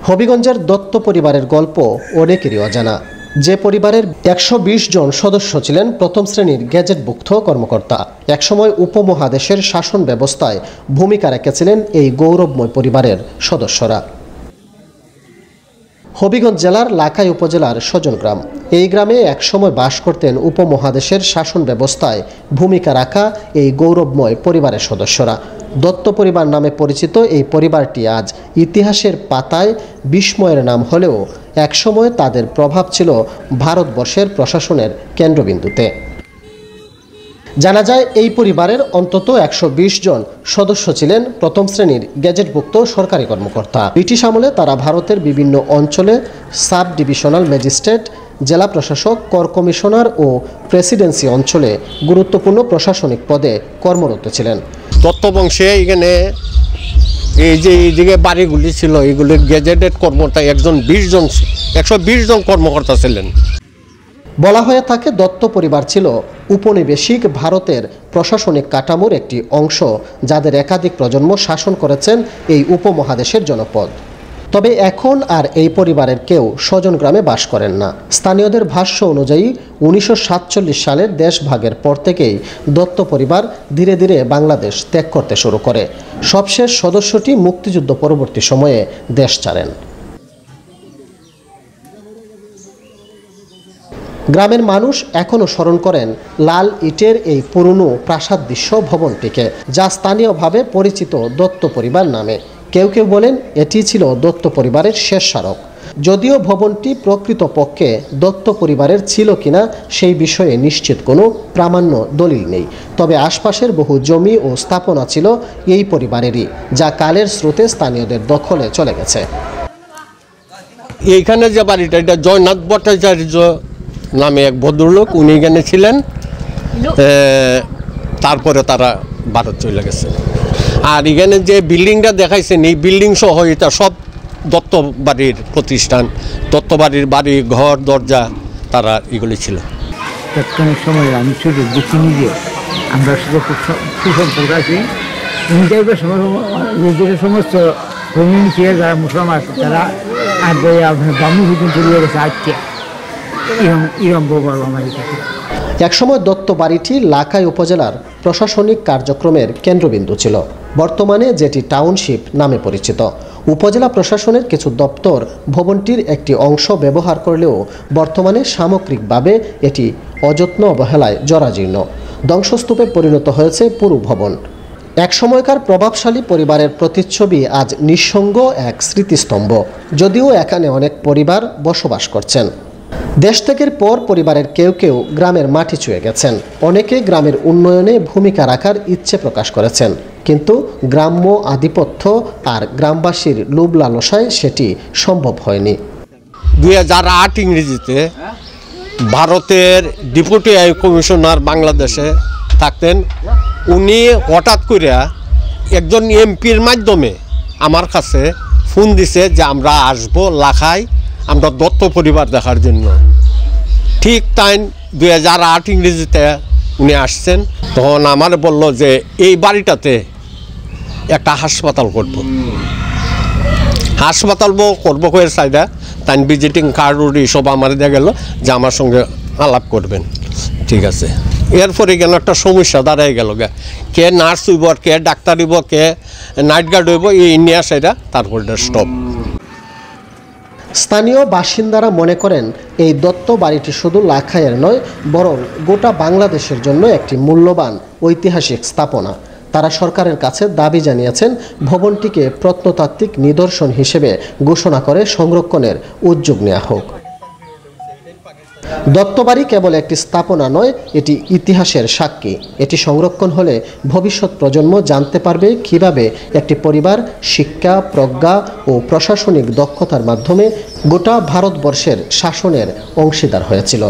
হবিগঞ্জের দত্ত পরিবারের গল্প অনেকেরই অজানা। যে পরিবারের ১২০ জন সদস্য ছিলেন প্রথম শ্রেণীর গেজেটভুক্ত কর্মকর্তা, একসময় উপমহাদেশের শাসন ব্যবস্থায় ভূমিকা রেখেছিলেন এই গৌরবময় পরিবারের সদস্যরা। হবিগঞ্জ জেলার লাখাই উপজেলার সজন গ্রাম। এই গ্রামে একসময় বাস করতেন উপমহাদেশের শাসন ব্যবস্থায় ভূমিকা রাখা এই গৌরবময় পরিবারের সদস্যরা। দত্ত পরিবার নামে পরিচিত এই পরিবারটি আজ ইতিহাসের পাতায় বিস্ময়ের নাম হলেও একসময় তাদের প্রভাব ছিল ভারতবর্ষের প্রশাসনের কেন্দ্রবিন্দুতে। জানা যায় এই পরিবারের অন্তত ১২০ জন সদস্য ছিলেন প্রথম শ্রেণীর গেজেটভুক্ত সরকারি কর্মকর্তা। ব্রিটিশ আমলে তারা ভারতের বিভিন্ন অঞ্চলে সাব ডিভিশনাল ম্যাজিস্ট্রেট, জেলা প্রশাসক, কর কমিশনার ও প্রেসিডেন্সি অঞ্চলে গুরুত্বপূর্ণ প্রশাসনিক পদে কর্মরত ছিলেন। দত্ত বংশে এখানে এই যে এইদিকে বাড়িগুলি ছিল, এগুলি গেজেটেড কর্মকর্তা 120 জন কর্মকর্তা ছিলেন। বলা হয়ে থাকে দত্ত পরিবার ছিল উপনিবেশিক ভারতের প্রশাসনিক কাঠামোর একটি অংশ, যাদের একাধিক প্রজন্ম শাসন করেছেন এই উপমহাদেশের জনপদ। তবে এখন আর এই পরিবারের কেউ সজন গ্রামে বাস করেন না। স্থানীয়দের ভাষ্য অনুযায়ী 1947 সালের দেশভাগের পর থেকেই দত্ত পরিবার ধীরে ধীরে বাংলাদেশ ত্যাগ করতে শুরু করে। সবশেষ সদস্যটি মুক্তিযুদ্ধ পরবর্তী সময়ে দেশ ছাড়েন। গ্রামের মানুষ এখনও স্মরণ করেন লাল ইটের এই পুরনো প্রাসাদ দৃশ্য ভবনটিকে, যা স্থানীয়ভাবে পরিচিত দত্ত পরিবার নামে। কেউ কেউ বলেন এটি ছিল দত্ত পরিবারের শেষ স্মারক। যদিও ভবনটি প্রকৃতপক্ষে দত্ত পরিবারের ছিল কিনা সেই বিষয়ে নিশ্চিত কোনো প্রামাণ্য দলিল নেই। তবে আশপাশের বহু জমি ও স্থাপনা ছিল এই পরিবারেরই, যা কালের স্রোতে স্থানীয়দের দখলে চলে গেছে। এইখানে যে বাড়িটা, এটা জয়নাথ ভট্টাচার্য নামে এক ভদ্রলোক, উনি এখানে ছিলেন। তারপরে তারা ভারত চলে গেছে। আর এখানে যে বিল্ডিংটা দেখাইছেন, এই বিল্ডিং সহ এটা সব দত্ত বাড়ির প্রতিষ্ঠান। দত্ত বাড়ির বাড়ি, ঘর, দরজা, তারা এগুলি ছিল। তৎকালীন সময়ে আমি ছোট দেখিনি যে আমরা শুধু সুসম্পর্ক আছি। সমস্ত কমিউনিটি যারা মুসলমান আছে তারা বামু পর্যন্ত চলে গেছে। আজকে ইরম বলবো আমার কাছে। একসময় দত্ত বাড়িটি লাখাই উপজেলার প্রশাসনিক কার্যক্রমের কেন্দ্রবিন্দু ছিল। বর্তমানে যেটি টাউনশিপ নামে পরিচিত। উপজেলা প্রশাসনের কিছু দপ্তর ভবনটির একটি অংশ ব্যবহার করলেও বর্তমানে সামগ্রিকভাবে এটি অযত্ন অবহেলায় জরাজীর্ণ। ধ্বংসস্তূপে পরিণত হয়েছে পুরো ভবন। এক সময়কার প্রভাবশালী পরিবারের প্রতিচ্ছবি আজ নিঃসঙ্গ এক স্মৃতিস্তম্ভ। যদিও এখানে অনেক পরিবার বসবাস করছেন। দেশ ত্যাগের পর পরিবারের কেউ কেউ গ্রামের মাটি ছুঁয়ে গেছেন। অনেকে গ্রামের উন্নয়নে ভূমিকা রাখার ইচ্ছে প্রকাশ করেছেন, কিন্তু গ্রাম্য আধিপত্য আর গ্রামবাসীর লোভ লালসায় সেটি সম্ভব হয়নি। 2008 ইংরেজিতে ভারতের ডেপুটি হাই কমিশনার বাংলাদেশে থাকতেন। উনি হঠাৎ করে একজন এমপির মাধ্যমে আমার কাছে ফোন দিছে যে আমরা আসবো লাখাই, আমরা দত্ত পরিবার দেখার জন্য। ঠিক তাই 2008 ইংরেজিতে উনি আসছেন। তখন আমার বলল যে এই বাড়িটাতে একটা হাসপাতাল করব করে চাইদা তাই ভিজিটিং কার্ড সব আমার দিয়ে গেল যে আমার সঙ্গে আলাপ করবেন। ঠিক আছে। এরপরে গেল একটা সমস্যা দাঁড়াই গেল, কে নার্স হইব, কে ডাক্তার হইব, কে নাইট গার্ড হইব, এই নিয়ে সেটা তারপরে স্টপ। স্থানীয় বাসিন্দারা মনে করেন এই দত্ত বাড়িটি শুধু লাখাইয়ের নয়, বরং গোটা বাংলাদেশের জন্য একটি মূল্যবান ঐতিহাসিক স্থাপনা। তারা সরকারের কাছে দাবি জানিয়েছেন ভবনটিকে প্রত্নতাত্ত্বিক নিদর্শন হিসেবে ঘোষণা করে সংরক্ষণের উদ্যোগ নেওয়া হোক। দত্তবাড়ি কেবল একটি স্থাপনা নয়, এটি ইতিহাসের সাক্ষী। এটি সংরক্ষণ হলে ভবিষ্যৎ প্রজন্ম জানতে পারবে কিভাবে একটি পরিবার শিক্ষা, প্রজ্ঞা ও প্রশাসনিক দক্ষতার মাধ্যমে গোটা ভারতবর্ষের শাসনের অংশীদার হয়েছিল।